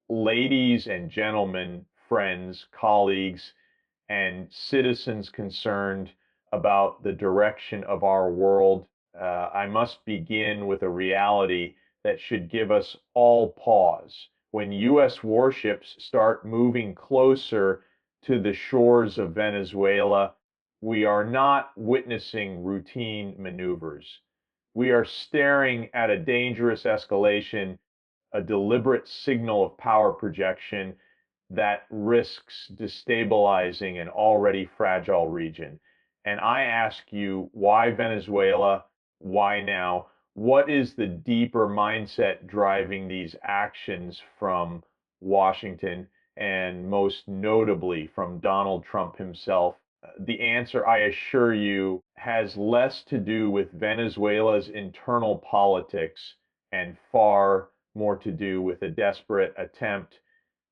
Ladies and gentlemen, friends, colleagues, and citizens concerned about the direction of our world, I must begin with a reality that should give us all pause. When U.S. warships start moving closer to the shores of Venezuela, we are not witnessing routine maneuvers. We are staring at a dangerous escalation, a deliberate signal of power projection that risks destabilizing an already fragile region. And I ask you, why Venezuela? Why now? What is the deeper mindset driving these actions from Washington and most notably from Donald Trump himself? The answer, I assure you, has less to do with Venezuela's internal politics and far more to do with a desperate attempt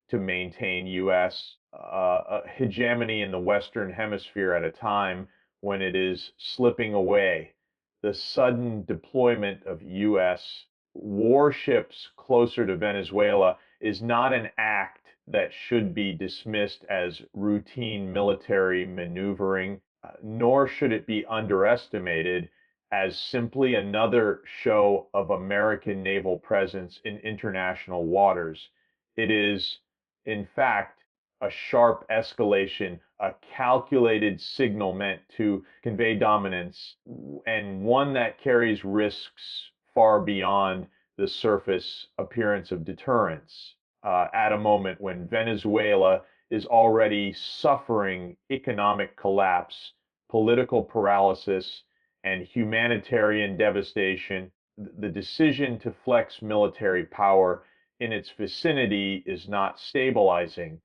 to maintain U.S. Hegemony in the Western Hemisphere at a time when it is slipping away. The sudden deployment of U.S. warships closer to Venezuela is not an act that should be dismissed as routine military maneuvering, nor should it be underestimated as simply another show of American naval presence in international waters. It is, in fact, a sharp escalation, a calculated signal meant to convey dominance, and one that carries risks far beyond the surface appearance of deterrence. At a moment when Venezuela is already suffering economic collapse, political paralysis, and humanitarian devastation, the decision to flex military power in its vicinity is not stabilizing,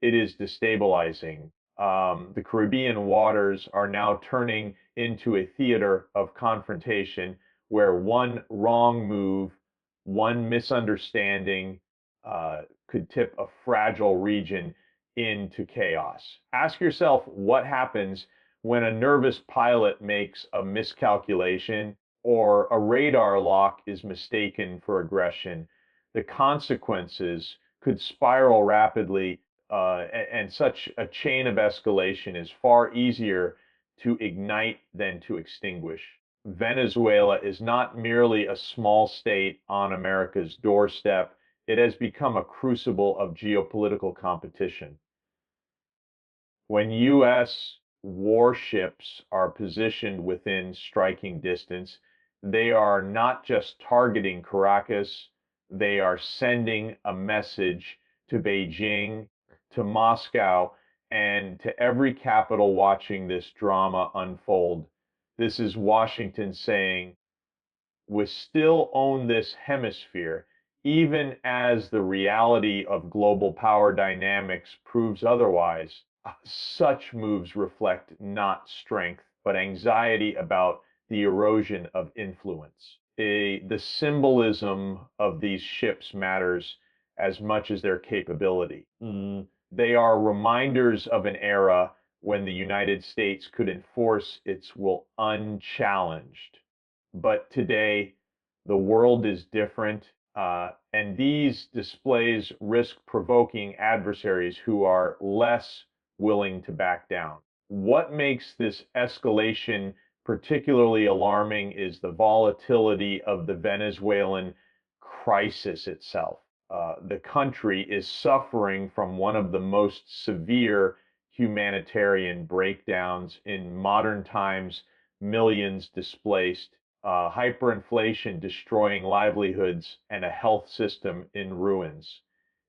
it is destabilizing. The Caribbean waters are now turning into a theater of confrontation where one wrong move, one misunderstanding could tip a fragile region into chaos. Ask yourself what happens when a nervous pilot makes a miscalculation or a radar lock is mistaken for aggression. The consequences could spiral rapidly, and such a chain of escalation is far easier to ignite than to extinguish. Venezuela is not merely a small state on America's doorstep, it has become a crucible of geopolitical competition. When U.S. warships are positioned within striking distance, they are not just targeting Caracas, they are sending a message to Beijing, to Moscow, and to every capital watching this drama unfold. This is Washington saying, we still own this hemisphere, even as the reality of global power dynamics proves otherwise. Such moves reflect not strength, but anxiety about the erosion of influence. The symbolism of these ships matters as much as their capability. They are reminders of an era when the United States could enforce its will unchallenged. But today, the world is different, and these displays risk provoking adversaries who are less willing to back down. What makes this escalation particularly alarming is the volatility of the Venezuelan crisis itself. The country is suffering from one of the most severe humanitarian breakdowns in modern times, millions displaced, hyperinflation destroying livelihoods, and a health system in ruins.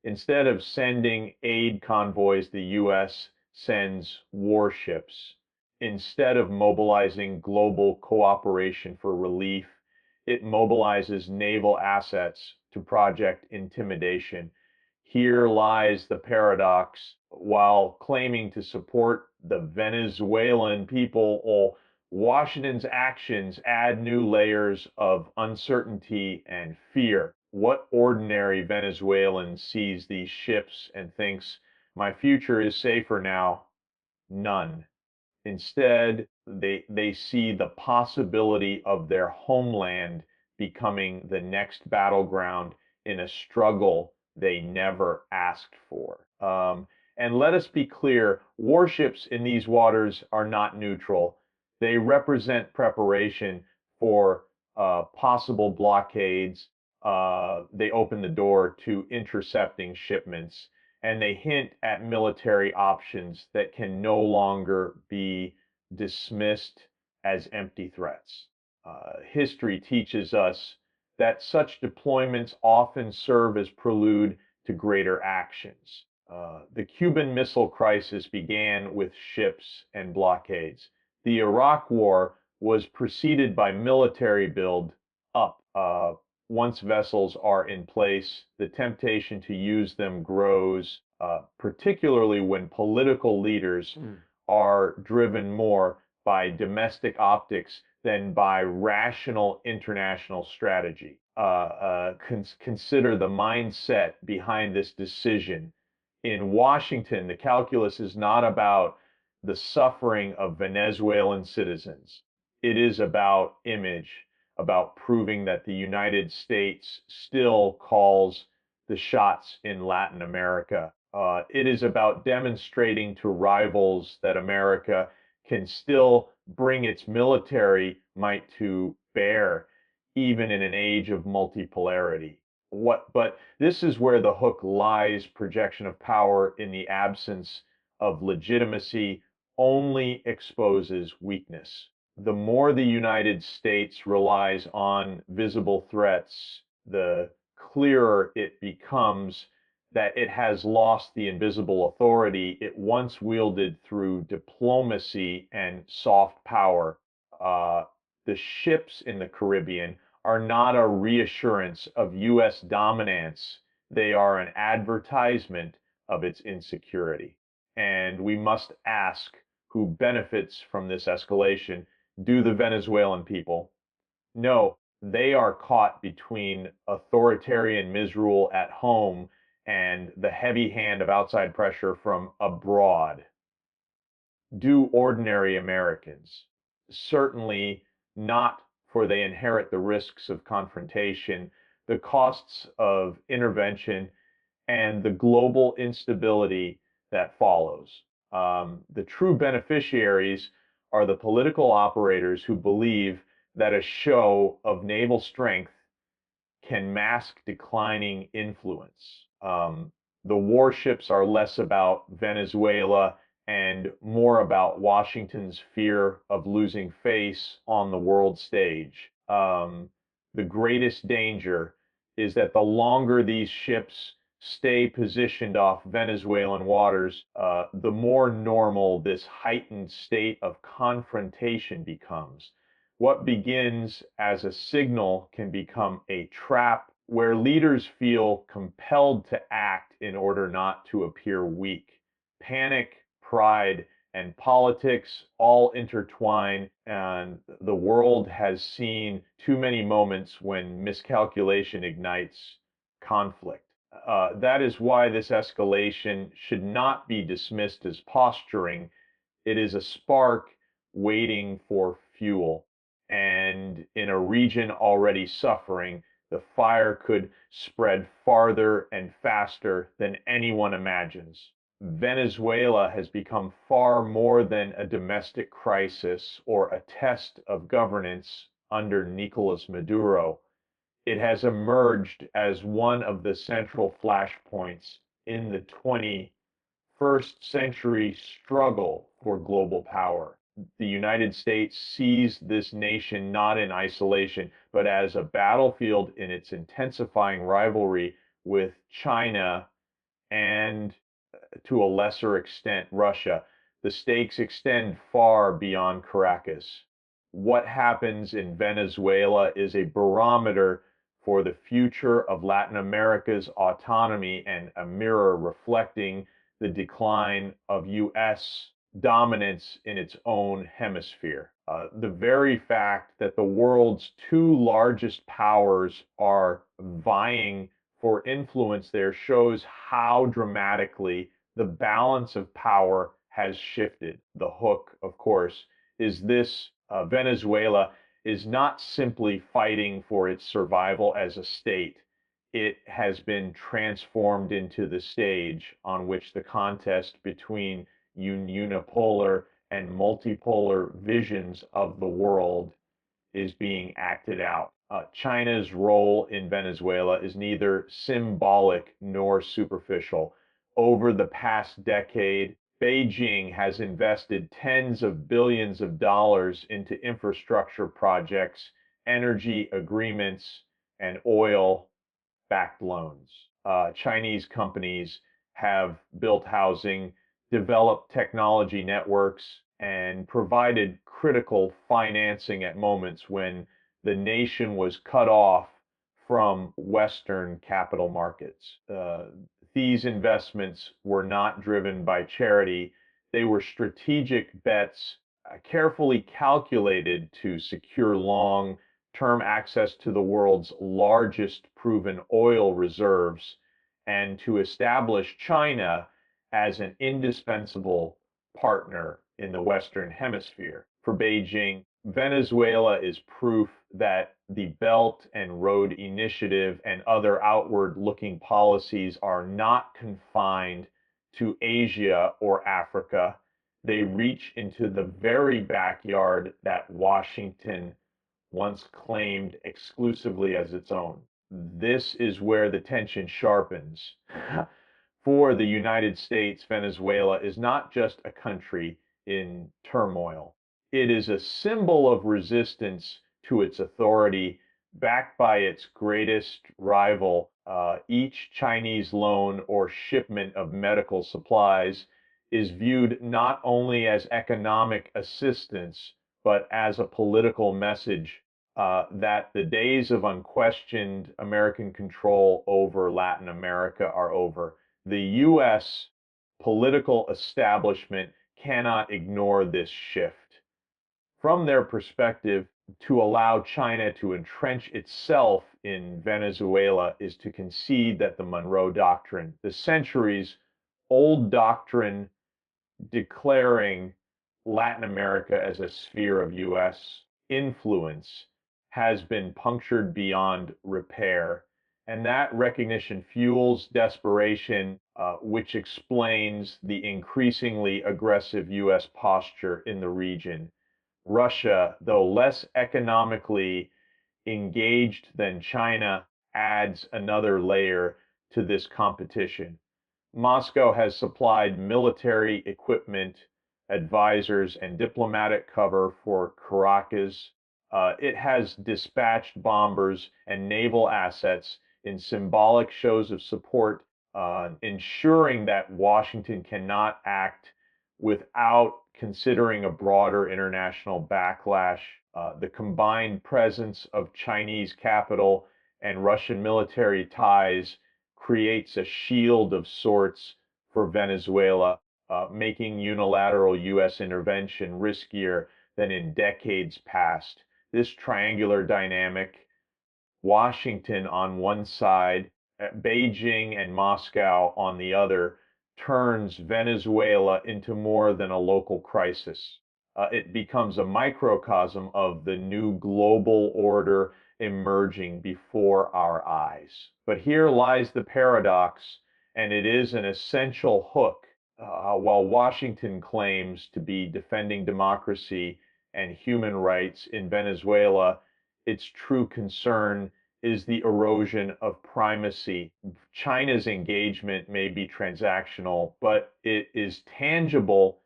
Instead of sending aid convoys, the U.S. sends warships. Instead of mobilizing global cooperation for relief, it mobilizes naval assets to project intimidation. Here lies the paradox. While claiming to support the Venezuelan people, Washington's actions add new layers of uncertainty and fear. What ordinary Venezuelan sees these ships and thinks, my future is safer now? None. Instead, they see the possibility of their homeland becoming the next battleground in a struggle they never asked for. And let us be clear, warships in these waters are not neutral. They represent preparation for possible blockades. They open the door to intercepting shipments, and they hint at military options that can no longer be dismissed as empty threats. History teaches us that such deployments often serve as prelude to greater actions. The Cuban Missile Crisis began with ships and blockades. The Iraq War was preceded by military build up. Once vessels are in place, the temptation to use them grows, particularly when political leaders are driven more by domestic optics than by rational international strategy. Consider the mindset behind this decision. In Washington, the calculus is not about the suffering of Venezuelan citizens. It is about image, about proving that the United States still calls the shots in Latin America. It is about demonstrating to rivals that America can still bring its military might to bear, even in an age of multipolarity. But this is where the hook lies: projection of power in the absence of legitimacy only exposes weakness. The more the United States relies on visible threats, the clearer it becomes that it has lost the invisible authority it once wielded through diplomacy and soft power. The ships in the Caribbean are not a reassurance of U.S. dominance. They are an advertisement of its insecurity. And we must ask who benefits from this escalation. Do the Venezuelan people? No, they are caught between authoritarian misrule at home and the heavy hand of outside pressure from abroad. Do ordinary Americans? Certainly not, for they inherit the risks of confrontation, the costs of intervention, and the global instability that follows. The true beneficiaries are the political operators who believe that a show of naval strength can mask declining influence. The warships are less about Venezuela and more about Washington's fear of losing face on the world stage. The greatest danger is that the longer these ships stay positioned off Venezuelan waters, the more normal this heightened state of confrontation becomes. What begins as a signal can become a trap where leaders feel compelled to act in order not to appear weak. Panic, pride, and politics all intertwine, and the world has seen too many moments when miscalculation ignites conflict. That is why this escalation should not be dismissed as posturing. It is a spark waiting for fuel. And in a region already suffering, the fire could spread farther and faster than anyone imagines. Venezuela has become far more than a domestic crisis or a test of governance under Nicolas Maduro. It has emerged as one of the central flashpoints in the 21st century struggle for global power. The United States sees this nation not in isolation, but as a battlefield in its intensifying rivalry with China and, to a lesser extent, Russia. The stakes extend far beyond Caracas. What happens in Venezuela is a barometer for the future of Latin America's autonomy and a mirror reflecting the decline of U.S. dominance in its own hemisphere. The very fact that the world's two largest powers are vying for influence there shows how dramatically the balance of power has shifted. The hook, of course, is this: Venezuela is not simply fighting for its survival as a state. it has been transformed into the stage on which the contest between unipolar and multipolar visions of the world is being acted out. China's role in Venezuela is neither symbolic nor superficial. Over the past decade, Beijing has invested tens of billions of dollars into infrastructure projects, energy agreements, and oil backed loans. Chinese companies have built housing, developed technology networks, and provided critical financing at moments when the nation was cut off from Western capital markets. These investments were not driven by charity, they were strategic bets carefully calculated to secure long term access to the world's largest proven oil reserves and to establish China as an indispensable partner in the Western Hemisphere. For Beijing, Venezuela is proof that the Belt and Road Initiative and other outward looking policies are not confined to Asia or Africa. They reach into the very backyard that Washington once claimed exclusively as its own. This is where the tension sharpens. For the United States, Venezuela is not just a country in turmoil. It is a symbol of resistance to its authority, backed by its greatest rival. Each Chinese loan or shipment of medical supplies is viewed not only as economic assistance, but as a political message that the days of unquestioned American control over Latin America are over. The U.S. political establishment cannot ignore this shift. From their perspective, to allow China to entrench itself in Venezuela is to concede that the Monroe Doctrine, the centuries old doctrine declaring Latin America as a sphere of U.S. influence, has been punctured beyond repair. And that recognition fuels desperation, which explains the increasingly aggressive U.S. posture in the region. Russia, though less economically engaged than China, adds another layer to this competition. Moscow has supplied military equipment, advisors, and diplomatic cover for Caracas. It has dispatched bombers and naval assets in symbolic shows of support, ensuring that Washington cannot act without considering a broader international backlash. The combined presence of Chinese capital and Russian military ties creates a shield of sorts for Venezuela, making unilateral U.S. intervention riskier than in decades past. This triangular dynamic, Washington on one side, Beijing and Moscow on the other, turns Venezuela into more than a local crisis. It becomes a microcosm of the new global order emerging before our eyes. But here lies the paradox, and it is an essential hook. While Washington claims to be defending democracy and human rights in Venezuela, its true concern is the erosion of primacy. China's engagement may be transactional, but it is tangible.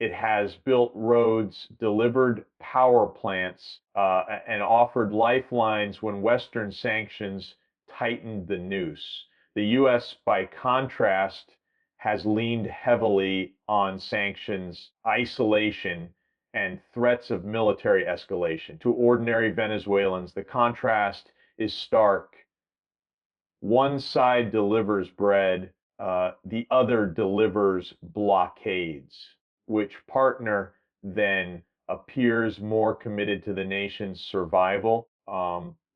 It has built roads, delivered power plants, and offered lifelines when Western sanctions tightened the noose. The U.S., by contrast, has leaned heavily on sanctions, isolation, and threats of military escalation. To ordinary Venezuelans, the contrast is stark. One side delivers bread, the other delivers blockades. Which partner then appears more committed to the nation's survival?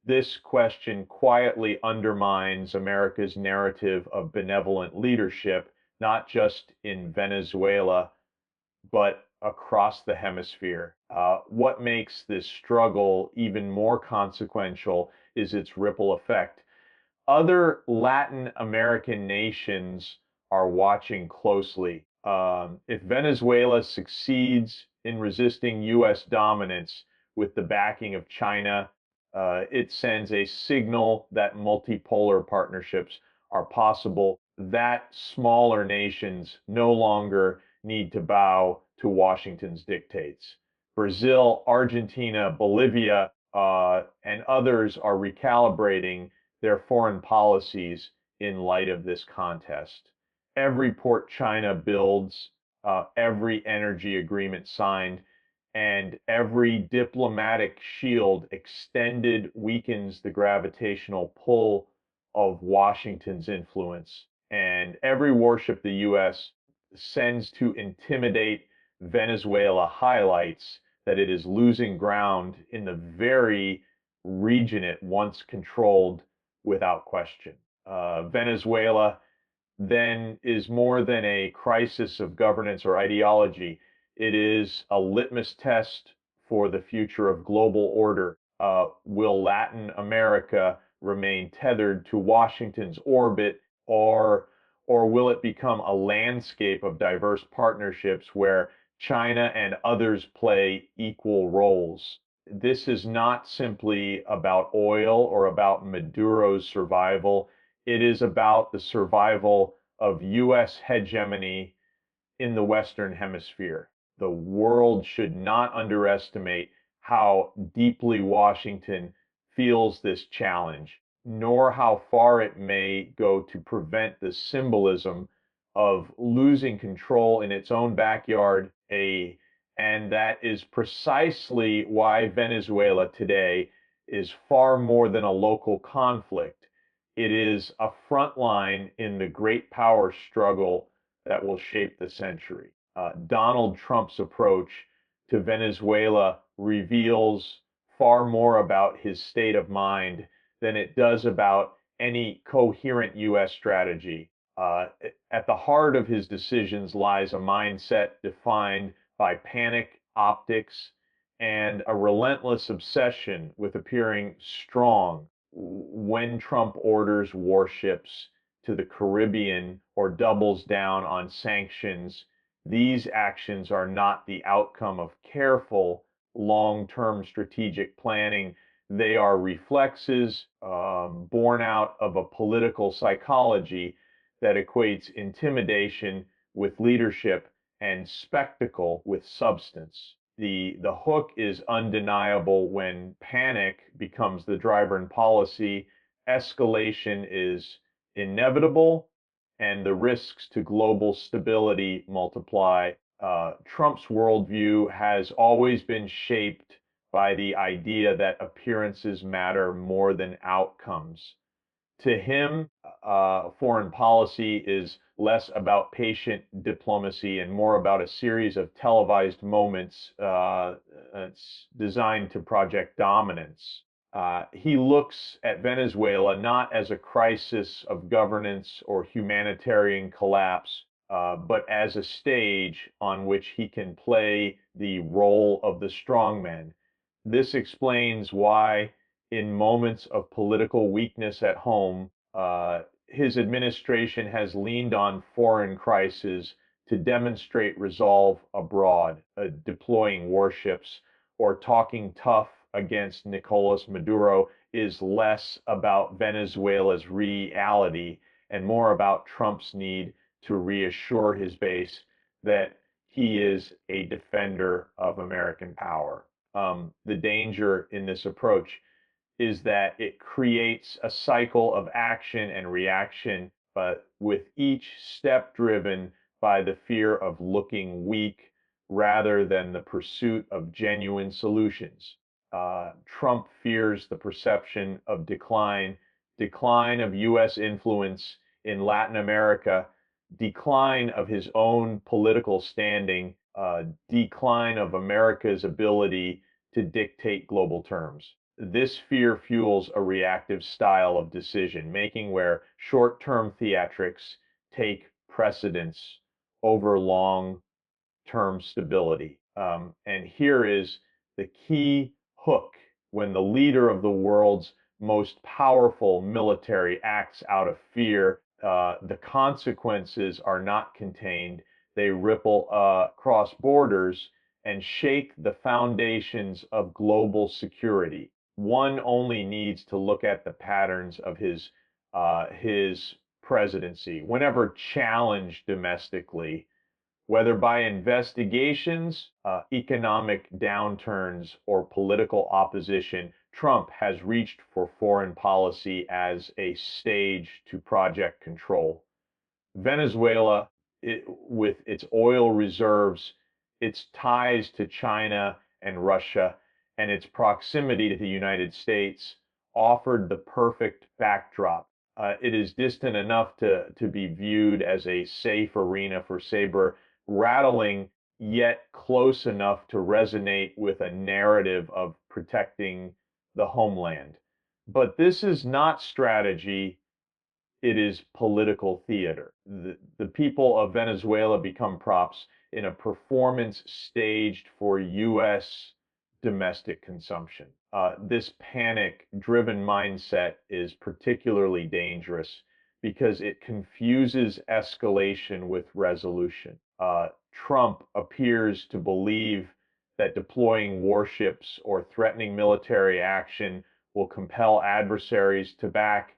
This question quietly undermines America's narrative of benevolent leadership, not just in Venezuela, but across the hemisphere. What makes this struggle even more consequential is its ripple effect. Other Latin American nations are watching closely. If Venezuela succeeds in resisting U.S. dominance with the backing of China, it sends a signal that multipolar partnerships are possible, that smaller nations no longer need to bow to Washington's dictates. Brazil, Argentina, Bolivia, and others are recalibrating their foreign policies in light of this contest. Every port China builds, every energy agreement signed, and every diplomatic shield extended weakens the gravitational pull of Washington's influence. And every warship the U.S. sends to intimidate Venezuela highlights that it is losing ground in the very region it once controlled without question. Venezuela then is more than a crisis of governance or ideology. It is a litmus test for the future of global order. Will Latin America remain tethered to Washington's orbit, or will it become a landscape of diverse partnerships where China and others play equal roles? This is not simply about oil or about Maduro's survival. It is about the survival of U.S. hegemony in the Western Hemisphere. The world should not underestimate how deeply Washington feels this challenge, nor how far it may go to prevent the symbolism of losing control in its own backyard. And that is precisely why Venezuela today is far more than a local conflict. It is a front line in the great power struggle that will shape the century. Donald Trump's approach to Venezuela reveals far more about his state of mind than it does about any coherent U.S. strategy. At the heart of his decisions lies a mindset defined by panic optics and a relentless obsession with appearing strong. When Trump orders warships to the Caribbean or doubles down on sanctions, these actions are not the outcome of careful long-term strategic planning. They are reflexes born out of a political psychology that equates intimidation with leadership and spectacle with substance. The hook is undeniable when panic becomes the driver in policy, escalation is inevitable, and the risks to global stability multiply. Trump's worldview has always been shaped by the idea that appearances matter more than outcomes. To him, foreign policy is less about patient diplomacy and more about a series of televised moments designed to project dominance. He looks at Venezuela not as a crisis of governance or humanitarian collapse, but as a stage on which he can play the role of the strongman. This explains why in moments of political weakness at home, his administration has leaned on foreign crises to demonstrate resolve abroad, deploying warships or talking tough against Nicolas Maduro is less about Venezuela's reality and more about Trump's need to reassure his base that he is a defender of American power. The danger in this approach is that it creates a cycle of action and reaction, but with each step driven by the fear of looking weak rather than the pursuit of genuine solutions. Trump fears the perception of decline of U.S. influence in Latin America, decline of his own political standing, decline of America's ability to dictate global terms. This fear fuels a reactive style of decision making where short term theatrics take precedence over long term stability. And here is the key hook when the leader of the world's most powerful military acts out of fear. The consequences are not contained. They ripple across borders and shake the foundations of global security. One only needs to look at the patterns of his presidency. Whenever challenged domestically, whether by investigations, economic downturns, or political opposition, Trump has reached for foreign policy as a stage to project control. Venezuela, with its oil reserves, its ties to China and Russia, and its proximity to the United States, offered the perfect backdrop. It is distant enough to be viewed as a safe arena for saber rattling, yet close enough to resonate with a narrative of protecting the homeland. But this is not strategy, it is political theater. The people of Venezuela become props in a performance staged for U.S. domestic consumption. This panic-driven mindset is particularly dangerous because it confuses escalation with resolution. Trump appears to believe that deploying warships or threatening military action will compel adversaries to back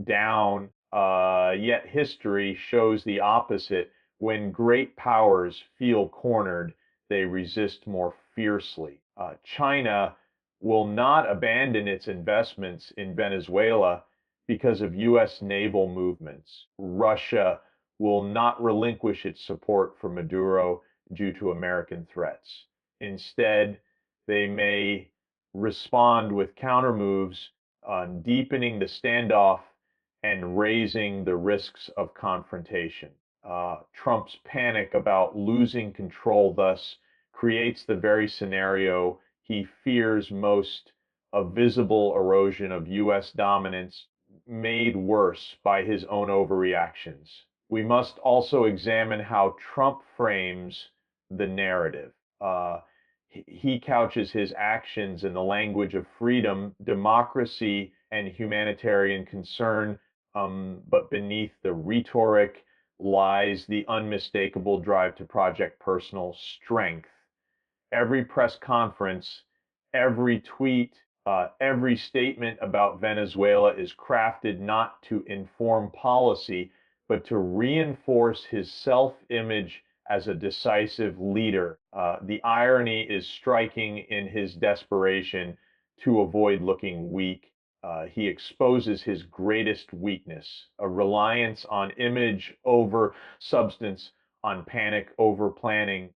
down, yet history shows the opposite. When great powers feel cornered, they resist more fiercely. China will not abandon its investments in Venezuela because of U.S. naval movements. Russia will not relinquish its support for Maduro due to American threats. Instead, they may respond with countermoves on deepening the standoff and raising the risks of confrontation. Trump's panic about losing control thus creates the very scenario he fears most: a visible erosion of U.S. dominance made worse by his own overreactions. We must also examine how Trump frames the narrative. Uh, he couches his actions in the language of freedom, democracy, and humanitarian concern, but beneath the rhetoric lies the unmistakable drive to project personal strength. Every press conference, every tweet, every statement about Venezuela is crafted not to inform policy, but to reinforce his self-image as a decisive leader. The irony is striking in his desperation to avoid looking weak. He exposes his greatest weakness: a reliance on image over substance, on panic over planning.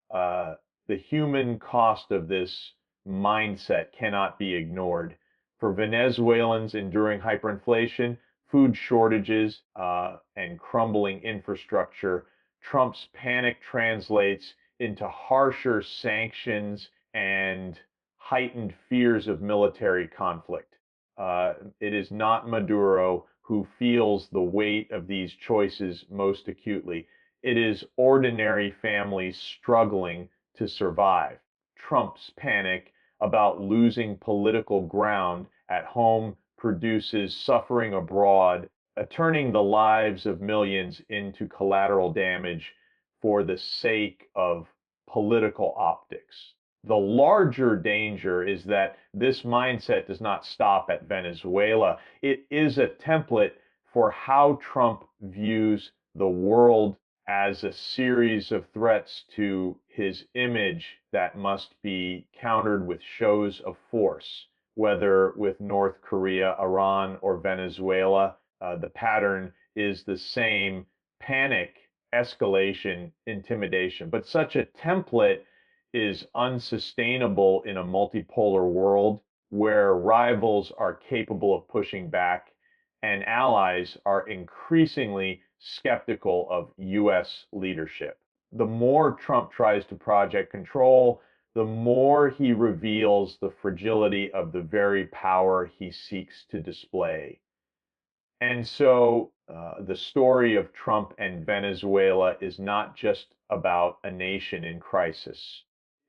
The human cost of this mindset cannot be ignored. For Venezuelans enduring hyperinflation, food shortages, and crumbling infrastructure, Trump's panic translates into harsher sanctions and heightened fears of military conflict. It is not Maduro who feels the weight of these choices most acutely. It is ordinary families struggling to survive. Trump's panic about losing political ground at home produces suffering abroad, turning the lives of millions into collateral damage for the sake of political optics. The larger danger is that this mindset does not stop at Venezuela. It is a template for how Trump views the world as a series of threats to his image that must be countered with shows of force. Whether with North Korea, Iran, or Venezuela, the pattern is the same: panic, escalation, intimidation. But such a template is unsustainable in a multipolar world where rivals are capable of pushing back and allies are increasingly skeptical of U.S. leadership. The more Trump tries to project control, the more he reveals the fragility of the very power he seeks to display. And so the story of Trump and Venezuela is not just about a nation in crisis.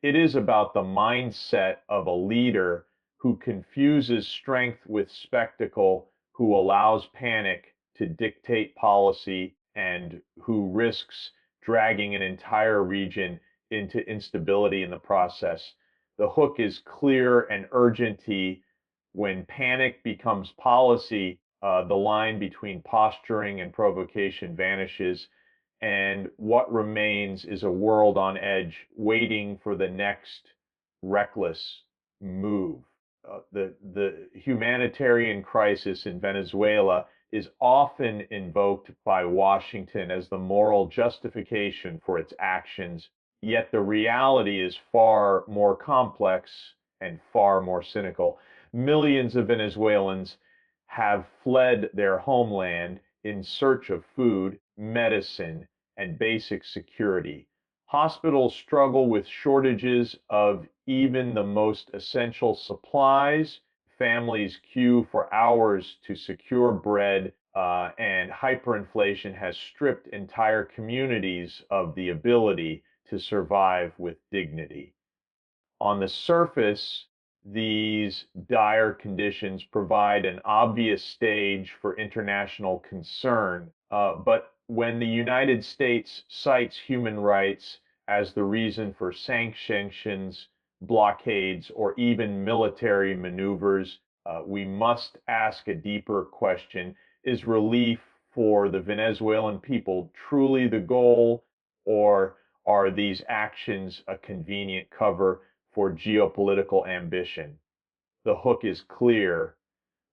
It is about the mindset of a leader who confuses strength with spectacle, who allows panic to dictate policy, and who risks dragging an entire region into instability in the process. The hook is clear and urgenty. When panic becomes policy, the line between posturing and provocation vanishes, and what remains is a world on edge, waiting for the next reckless move. The humanitarian crisis in Venezuela is often invoked by Washington as the moral justification for its actions, yet the reality is far more complex and far more cynical. Millions of Venezuelans have fled their homeland in search of food, medicine, and basic security. Hospitals struggle with shortages of even the most essential supplies. Families queue for hours to secure bread, and hyperinflation has stripped entire communities of the ability to survive with dignity. On the surface, these dire conditions provide an obvious stage for international concern. But when the United States cites human rights as the reason for sanctions, blockades, or even military maneuvers, we must ask a deeper question. Is relief for the Venezuelan people truly the goal, or are these actions a convenient cover for geopolitical ambition? The hook is clear.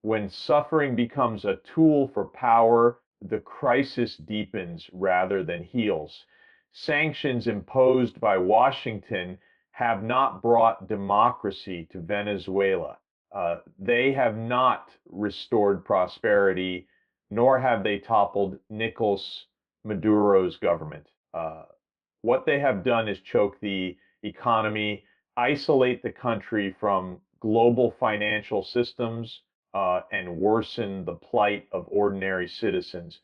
When suffering becomes a tool for power, the crisis deepens rather than heals. Sanctions imposed by Washington have not brought democracy to Venezuela. They have not restored prosperity, nor have they toppled Nicolas Maduro's government. What they have done is choke the economy, isolate the country from global financial systems, and worsen the plight of ordinary citizens.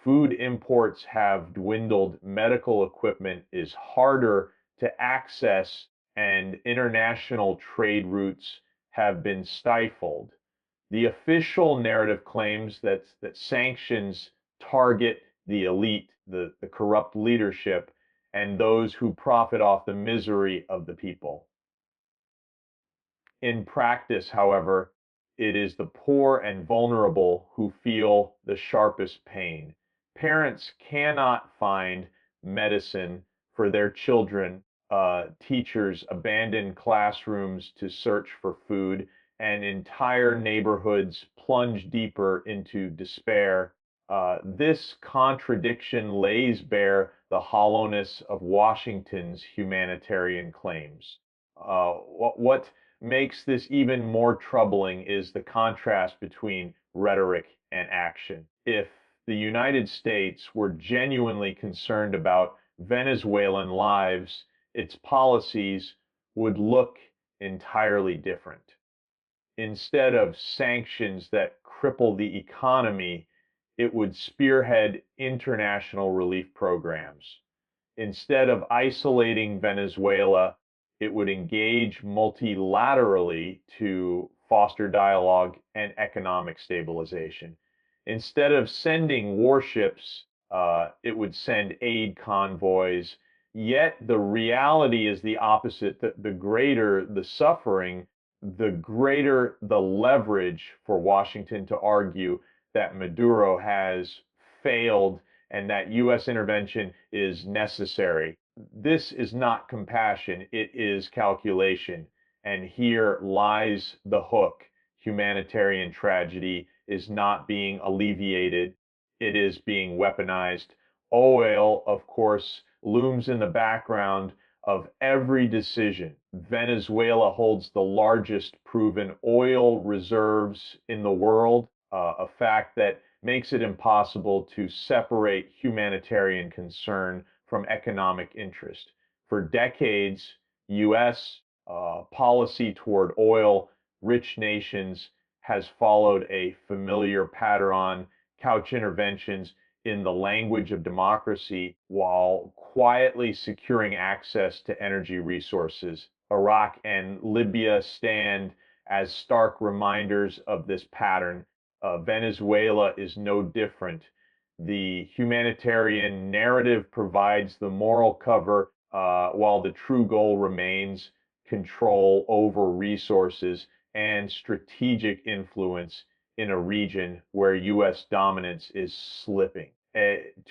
Food imports have dwindled, medical equipment is harder to access, and international trade routes have been stifled. The official narrative claims that sanctions target the elite, the corrupt leadership, and those who profit off the misery of the people. In practice, however, it is the poor and vulnerable who feel the sharpest pain. Parents cannot find medicine for their children. Teachers abandon classrooms to search for food, and entire neighborhoods plunge deeper into despair. This contradiction lays bare the hollowness of Washington's humanitarian claims. What makes this even more troubling is the contrast between rhetoric and action. If the United States were genuinely concerned about Venezuelan lives, its policies would look entirely different. Instead of sanctions that cripple the economy, it would spearhead international relief programs. Instead of isolating Venezuela, it would engage multilaterally to foster dialogue and economic stabilization. Instead of sending warships, it would send aid convoys. Yet the reality is the opposite. The greater the suffering, the greater the leverage for Washington to argue that Maduro has failed and that U.S. intervention is necessary. This is not compassion, it is calculation. And here lies the hook. Humanitarian tragedy is not being alleviated, it is being weaponized. Oil, of course, looms in the background of every decision. Venezuela holds the largest proven oil reserves in the world, a fact that makes it impossible to separate humanitarian concern from economic interest. For decades, U.S. Policy toward oil-rich nations has followed a familiar pattern: couch interventions in the language of democracy while quietly securing access to energy resources. Iraq and Libya stand as stark reminders of this pattern. Venezuela is no different. The humanitarian narrative provides the moral cover, while the true goal remains control over resources and strategic influence in a region where U.S. dominance is slipping.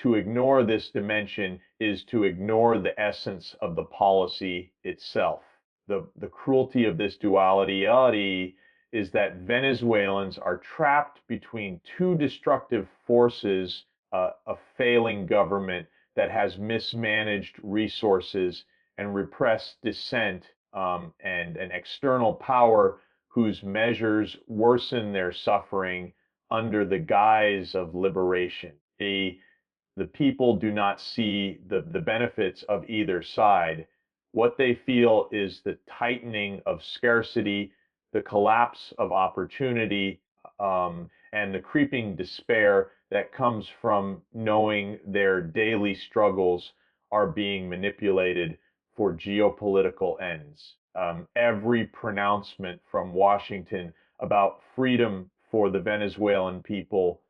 To ignore this dimension is to ignore the essence of the policy itself. The cruelty of this duality is that Venezuelans are trapped between two destructive forces, a failing government that has mismanaged resources and repressed dissent, and an external power whose measures worsen their suffering under the guise of liberation. The people do not see the benefits of either side. What they feel is the tightening of scarcity, the collapse of opportunity, and the creeping despair that comes from knowing their daily struggles are being manipulated for geopolitical ends. Every pronouncement from Washington about freedom for the Venezuelan people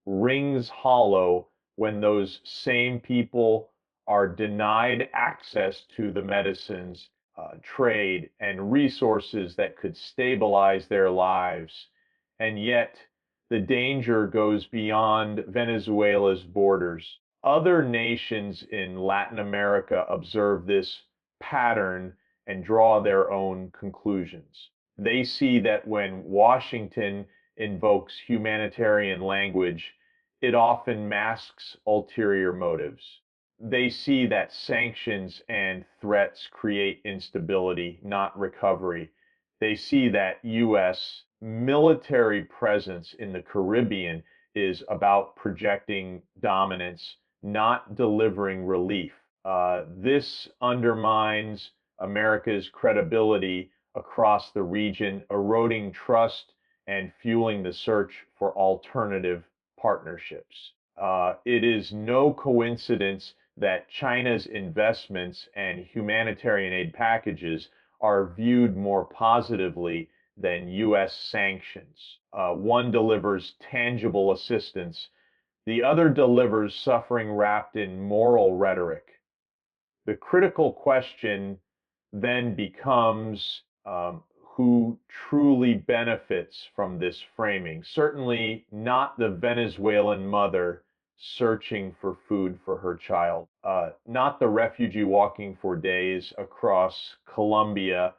rings hollow when those same people are denied access to the medicines, trade, and resources that could stabilize their lives. And yet, the danger goes beyond Venezuela's borders. Other nations in Latin America observe this pattern and draw their own conclusions. They see that when Washington invokes humanitarian language, it often masks ulterior motives. They see that sanctions and threats create instability, not recovery. They see that U.S. military presence in the Caribbean is about projecting dominance, not delivering relief. This undermines America's credibility across the region, eroding trust and fueling the search for alternative partnerships. It is no coincidence that China's investments and humanitarian aid packages are viewed more positively than U.S. sanctions. One delivers tangible assistance, the other delivers suffering wrapped in moral rhetoric. The critical question then becomes, who truly benefits from this framing. Certainly not the Venezuelan mother searching for food for her child, not the refugee walking for days across Colombia,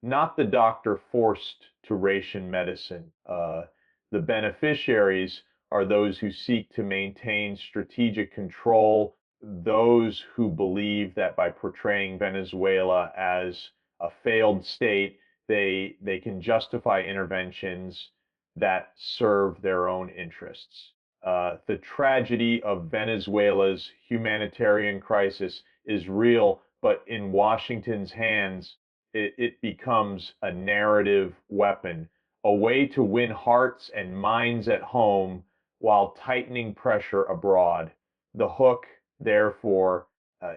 not the doctor forced to ration medicine. The beneficiaries are those who seek to maintain strategic control, those who believe that by portraying Venezuela as a failed state, they can justify interventions that serve their own interests. The tragedy of Venezuela's humanitarian crisis is real, but in Washington's hands, it becomes a narrative weapon, a way to win hearts and minds at home while tightening pressure abroad. The hook, therefore,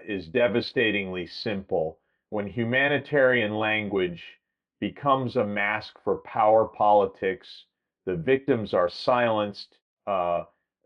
is devastatingly simple. When humanitarian language becomes a mask for power politics, the victims are silenced,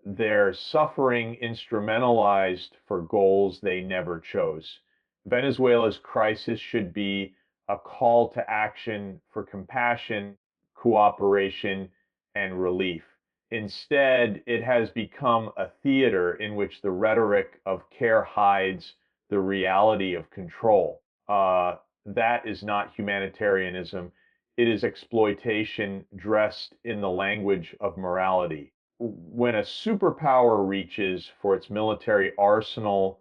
their suffering instrumentalized for goals they never chose. Venezuela's crisis should be a call to action for compassion, cooperation, and relief. Instead, it has become a theater in which the rhetoric of care hides the reality of control. That is not humanitarianism. It is exploitation dressed in the language of morality. When a superpower reaches for its military arsenal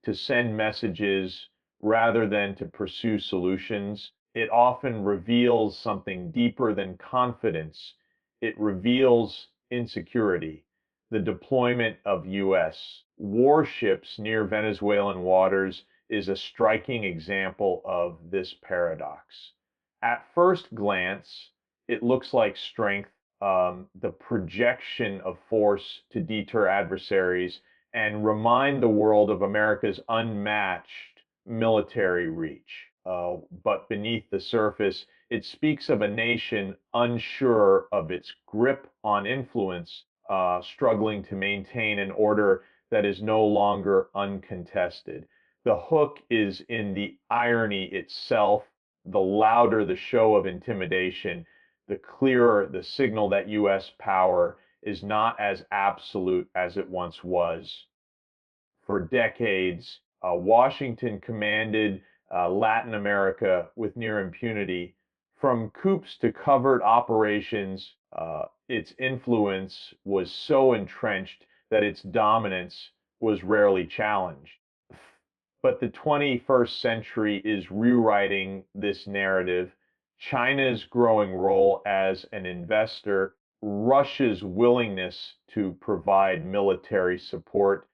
to send messages rather than to pursue solutions, it often reveals something deeper than confidence. It reveals insecurity. The deployment of U.S. warships near Venezuelan waters is a striking example of this paradox. At first glance, it looks like strength, the projection of force to deter adversaries and remind the world of America's unmatched military reach. but beneath the surface, it speaks of a nation unsure of its grip on influence, struggling to maintain an order that is no longer uncontested. The hook is in the irony itself. The louder the show of intimidation, the clearer the signal that U.S. power is not as absolute as it once was. For decades, Washington commanded Latin America with near impunity. From coups to covert operations, its influence was so entrenched that its dominance was rarely challenged. But the 21st century is rewriting this narrative. China's growing role as an investor, Russia's willingness to provide military support,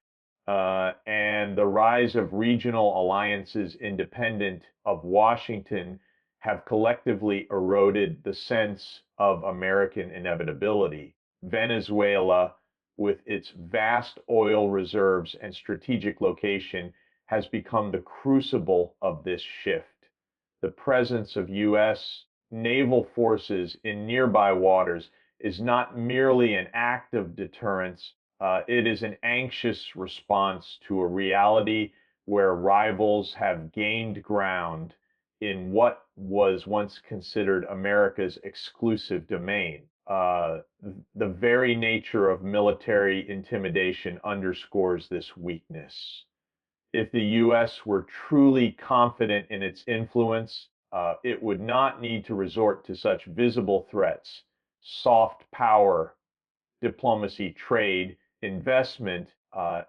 and the rise of regional alliances independent of Washington have collectively eroded the sense of American inevitability. Venezuela, with its vast oil reserves and strategic location, has become the crucible of this shift. The presence of U.S. naval forces in nearby waters is not merely an act of deterrence, it is an anxious response to a reality where rivals have gained ground in what was once considered America's exclusive domain. The very nature of military intimidation underscores this weakness. If the U.S. were truly confident in its influence, it would not need to resort to such visible threats. Soft power, diplomacy, trade, investment,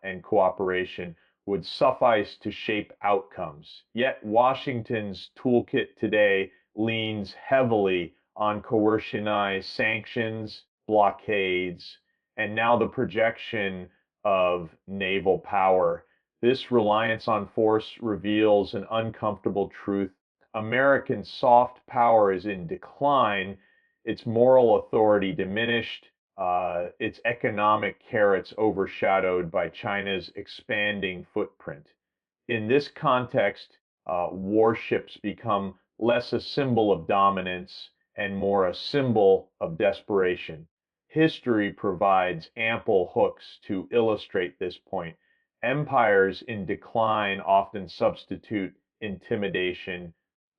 and cooperation would suffice to shape outcomes. Yet Washington's toolkit today leans heavily on coercionized sanctions, blockades, and now the projection of naval power. This reliance on force reveals an uncomfortable truth. American soft power is in decline, its moral authority diminished, its economic carrots overshadowed by China's expanding footprint. In this context, warships become less a symbol of dominance and more a symbol of desperation. History provides ample hooks to illustrate this point. Empires in decline often substitute intimidation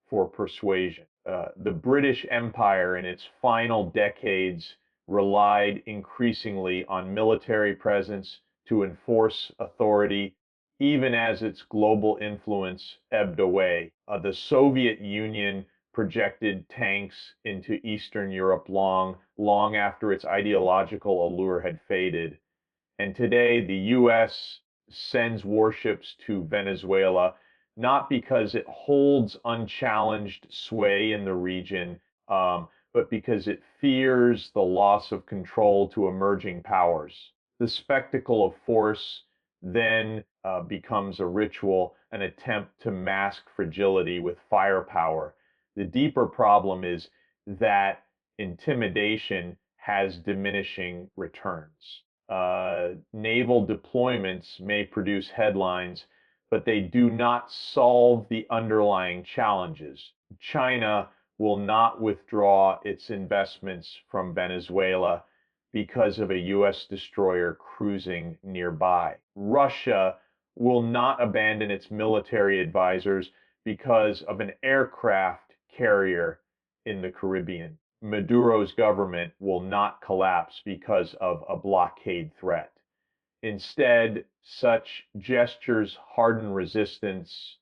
for persuasion. The British Empire in its final decades relied increasingly on military presence to enforce authority, even as its global influence ebbed away. The Soviet Union projected tanks into Eastern Europe long after its ideological allure had faded. And today, the U.S. sends warships to Venezuela not because it holds unchallenged sway in the region, but because it fears the loss of control to emerging powers. The spectacle of force then becomes a ritual, an attempt to mask fragility with firepower. The deeper problem is that intimidation has diminishing returns. Naval deployments may produce headlines, but they do not solve the underlying challenges. China will not withdraw its investments from Venezuela because of a U.S. destroyer cruising nearby. Russia will not abandon its military advisors because of an aircraft carrier in the Caribbean. Maduro's government will not collapse because of a blockade threat. Instead, such gestures harden resistance,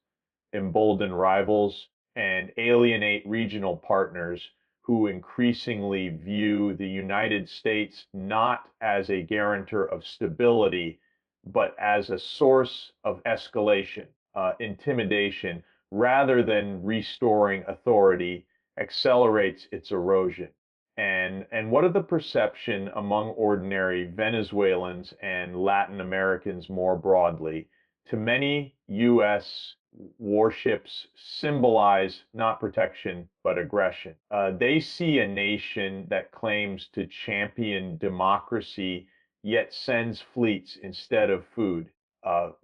embolden rivals, and alienate regional partners who increasingly view the United States not as a guarantor of stability, but as a source of escalation, intimidation, rather than restoring authority, accelerates its erosion. And what are the perception among ordinary Venezuelans and Latin Americans more broadly? To many, U.S. warships symbolize not protection, but aggression. They see a nation that claims to champion democracy, yet sends fleets instead of food.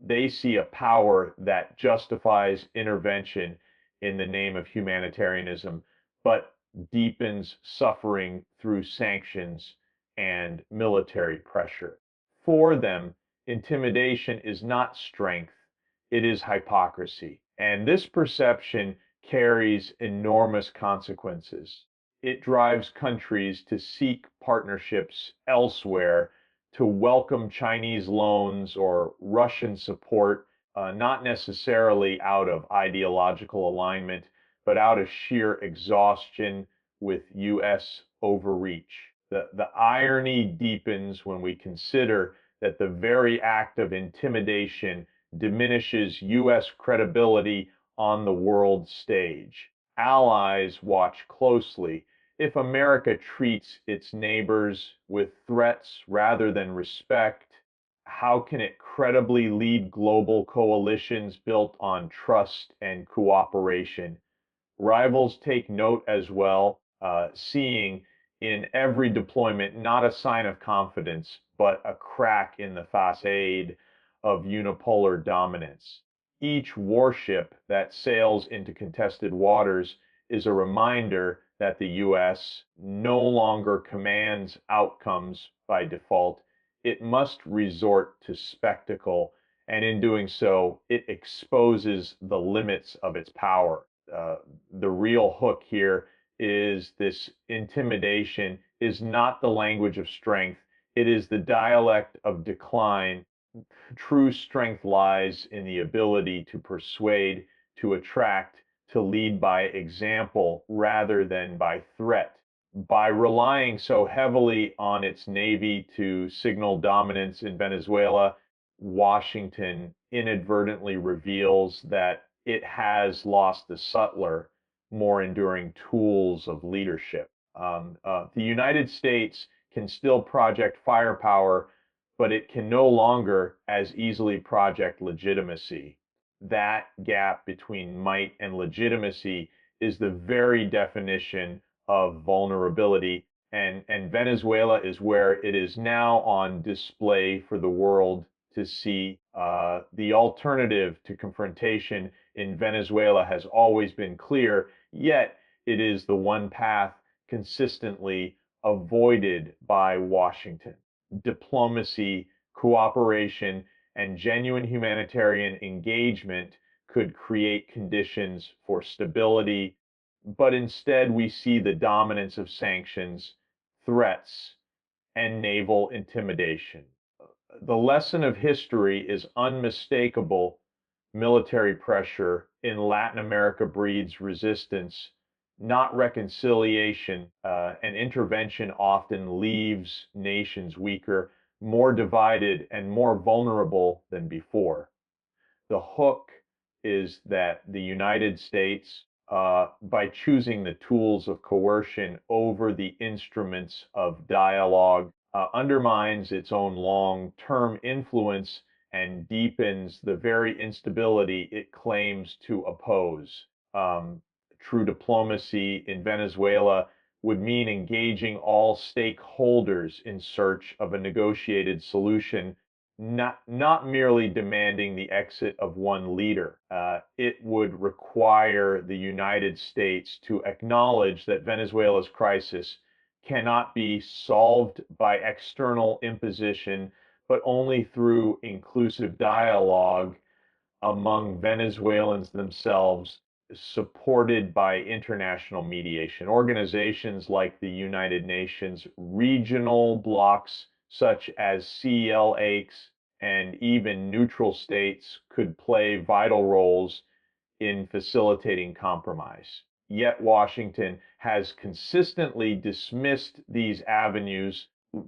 They see a power that justifies intervention, in the name of humanitarianism, but deepens suffering through sanctions and military pressure. For them, intimidation is not strength, it is hypocrisy. And this perception carries enormous consequences. It drives countries to seek partnerships elsewhere, to welcome Chinese loans or Russian support, not necessarily out of ideological alignment, but out of sheer exhaustion with U.S. overreach. The irony deepens when we consider that the very act of intimidation diminishes U.S. credibility on the world stage. Allies watch closely. If America treats its neighbors with threats rather than respect, how can it credibly lead global coalitions built on trust and cooperation? Rivals take note as well, seeing in every deployment not a sign of confidence, but a crack in the facade of unipolar dominance. Each warship that sails into contested waters is a reminder that the U.S. no longer commands outcomes by default. It must resort to spectacle, and in doing so, it exposes the limits of its power. The real hook here is this intimidation is not the language of strength. It is the dialect of decline. True strength lies in the ability to persuade, to attract, to lead by example rather than by threat. By relying so heavily on its navy to signal dominance in Venezuela, Washington inadvertently reveals that it has lost the subtler, more enduring tools of leadership. The United States can still project firepower, but it can no longer as easily project legitimacy. That gap between might and legitimacy is the very definition of vulnerability. And Venezuela is where it is now on display for the world to see. The alternative to confrontation in Venezuela has always been clear, yet it is the one path consistently avoided by Washington. Diplomacy, cooperation, and genuine humanitarian engagement could create conditions for stability, but instead we see the dominance of sanctions, threats, and naval intimidation. The lesson of history is unmistakable. Military pressure in Latin America breeds resistance, not reconciliation, and intervention often leaves nations weaker, more divided, and more vulnerable than before. The hook is that the United States, by choosing the tools of coercion over the instruments of dialogue, undermines its own long-term influence and deepens the very instability it claims to oppose. True diplomacy in Venezuela would mean engaging all stakeholders in search of a negotiated solution, not merely demanding the exit of one leader. It would require the United States to acknowledge that Venezuela's crisis cannot be solved by external imposition, but only through inclusive dialogue among Venezuelans themselves, supported by international mediation. Organizations like the United Nations, regional blocs such as CLACs, and even neutral states could play vital roles in facilitating compromise. Yet Washington has consistently dismissed these avenues,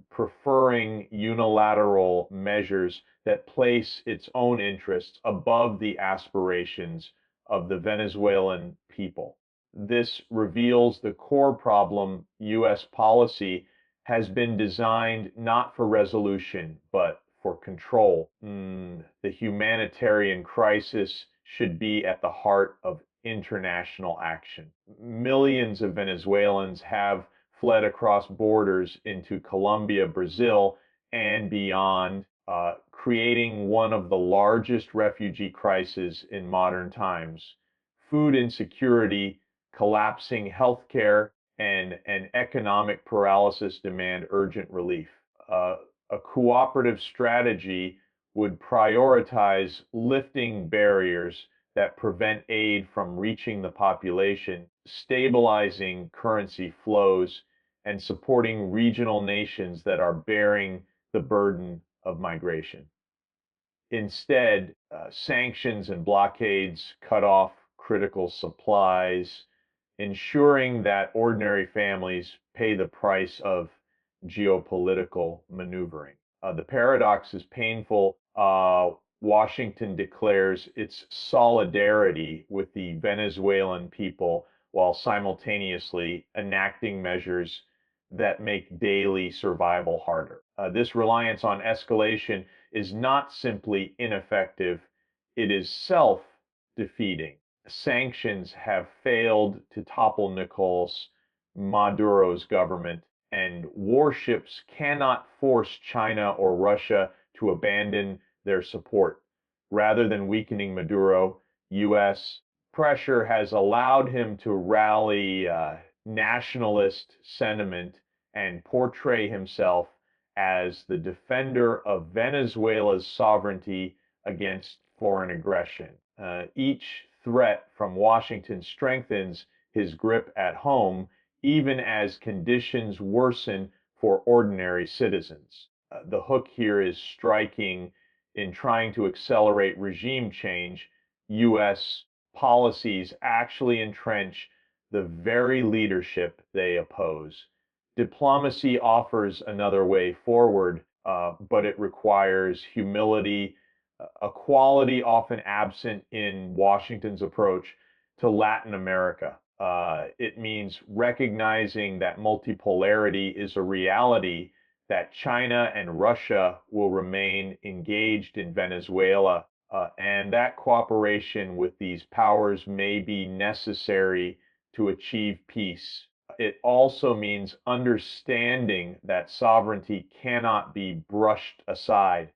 preferring unilateral measures that place its own interests above the aspirations of the Venezuelan people. This reveals the core problem. U.S. policy has been designed not for resolution, but for control. The humanitarian crisis should be at the heart of international action. Millions of Venezuelans have fled across borders into Colombia, Brazil, and beyond, creating one of the largest refugee crises in modern times. food insecurity, collapsing healthcare, and economic paralysis demand urgent relief. Uh, a cooperative strategy would prioritize lifting barriers that prevent aid from reaching the population, stabilizing currency flows, and supporting regional nations that are bearing the burden of migration. Instead, sanctions and blockades cut off critical supplies, ensuring that ordinary families pay the price of geopolitical maneuvering. The paradox is painful. Washington declares its solidarity with the Venezuelan people while simultaneously enacting measures that make daily survival harder. This reliance on escalation is not simply ineffective, it is self-defeating. Sanctions have failed to topple Nicolas Maduro's government, and warships cannot force China or Russia to abandon their support. Rather than weakening Maduro, U.S. pressure has allowed him to rally nationalist sentiment and portray himself as the defender of Venezuela's sovereignty against foreign aggression. Each threat from Washington strengthens his grip at home, even as conditions worsen for ordinary citizens. The hook here is striking. In trying to accelerate regime change, U.S. policies actually entrench the very leadership they oppose. Diplomacy offers another way forward, but it requires humility, a quality often absent in Washington's approach to Latin America. It means recognizing that multipolarity is a reality, that China and Russia will remain engaged in Venezuela, and that cooperation with these powers may be necessary to achieve peace. It also means understanding that sovereignty cannot be brushed aside.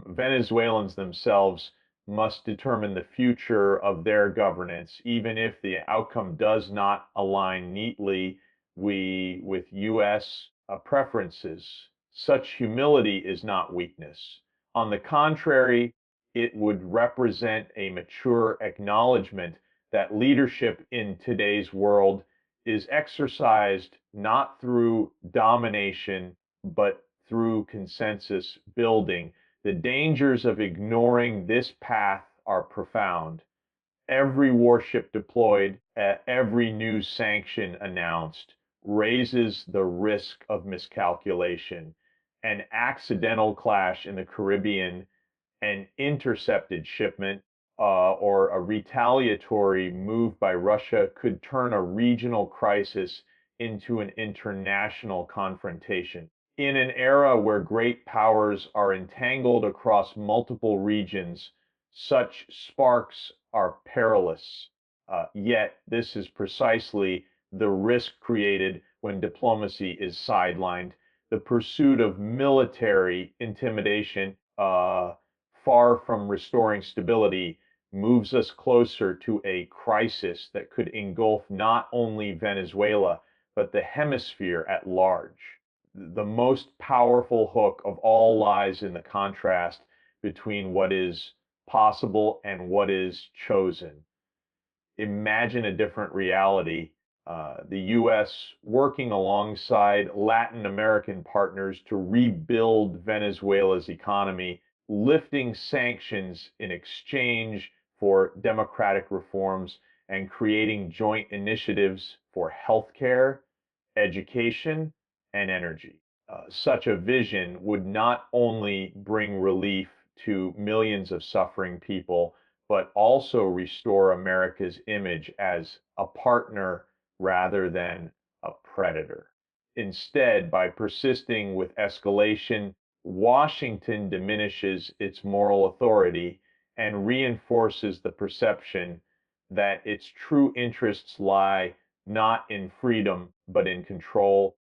Venezuelans themselves must determine the future of their governance, even if the outcome does not align neatly with U.S. Preferences. Such humility is not weakness. On the contrary, it would represent a mature acknowledgement that leadership in today's world is exercised not through domination, but through consensus building. The dangers of ignoring this path are profound. Every warship deployed, every new sanction announced raises the risk of miscalculation. An accidental clash in the Caribbean, an intercepted shipment, or a retaliatory move by Russia could turn a regional crisis into an international confrontation. In an era where great powers are entangled across multiple regions, such sparks are perilous. Yet, this is precisely the risk created when diplomacy is sidelined. The pursuit of military intimidation, far from restoring stability, moves us closer to a crisis that could engulf not only Venezuela, but the hemisphere at large. The most powerful hook of all lies in the contrast between what is possible and what is chosen. Imagine a different reality. The U.S. working alongside Latin American partners to rebuild Venezuela's economy, lifting sanctions in exchange for democratic reforms, and creating joint initiatives for healthcare, education, and energy. Such a vision would not only bring relief to millions of suffering people, but also restore America's image as a partner rather than a predator. Instead, by persisting with escalation, Washington diminishes its moral authority and reinforces the perception that its true interests lie not in freedom, but in control.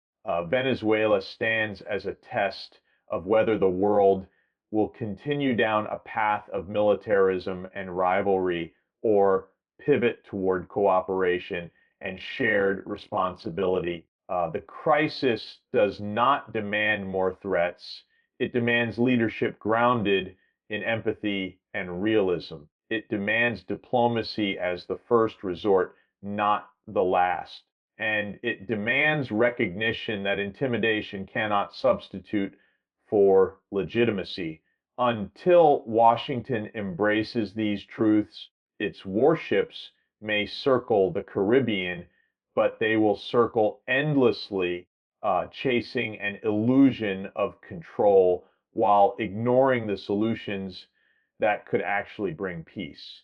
Venezuela stands as a test of whether the world will continue down a path of militarism and rivalry, or pivot toward cooperation and shared responsibility. The crisis does not demand more threats. It demands leadership grounded in empathy and realism. It demands diplomacy as the first resort, not the last. And it demands recognition that intimidation cannot substitute for legitimacy. Until Washington embraces these truths, its warships may circle the Caribbean, but they will circle endlessly, chasing an illusion of control while ignoring the solutions that could actually bring peace.